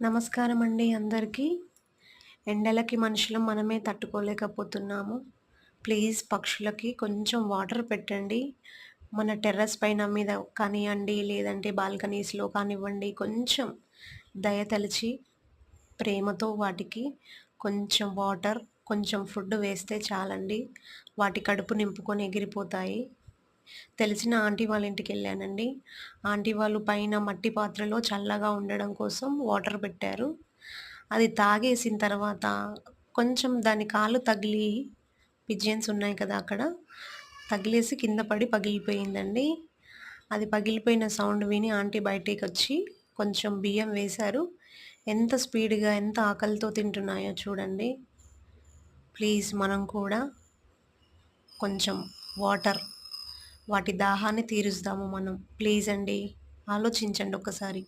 నమస్కారం అండి అందరికీ. ఎండలకి మనుషులం మనమే తట్టుకోలేకపోతున్నాము. ప్లీజ్ పక్షులకి కొంచెం వాటర్ పెట్టండి. మన టెర్రస్ పైన మీద కానియండి, లేదంటే బాల్కనీస్‌లో కానివ్వండి, కొంచెం దయతలిచి ప్రేమతో వాటికి కొంచెం వాటర్, కొంచెం ఫుడ్ వేస్తే చాలండి. వాటి కడుపు నింపుకొని ఎగిరిపోతాయి. తెలిసిన ఆంటీ వాళ్ళ ఇంటికెళ్ళానండి. ఆంటీ వాళ్ళు పైన మట్టి పాత్రలో చల్లగా ఉండడం కోసం వాటర్ పెట్టారు. అది తాగేసిన తర్వాత కొంచెం దాని కాలు తగిలి పిజియన్స్ ఉన్నాయి కదా అక్కడ, తగిలేసి కింద పడి పగిలిపోయిందండి. అది పగిలిపోయిన సౌండ్ విని ఆంటీ బయటికొచ్చి కొంచెం బియ్యం వేశారు. ఎంత స్పీడ్‌గా, ఎంత ఆకలితో తింటున్నాయో చూడండి. ప్లీజ్ మనం కూడా కొంచెం వాటర్ వాటి దాహాన్ని తీరుస్తాము మనం. ప్లీజ్ అండి ఆలోచించండి ఒక్కసారి.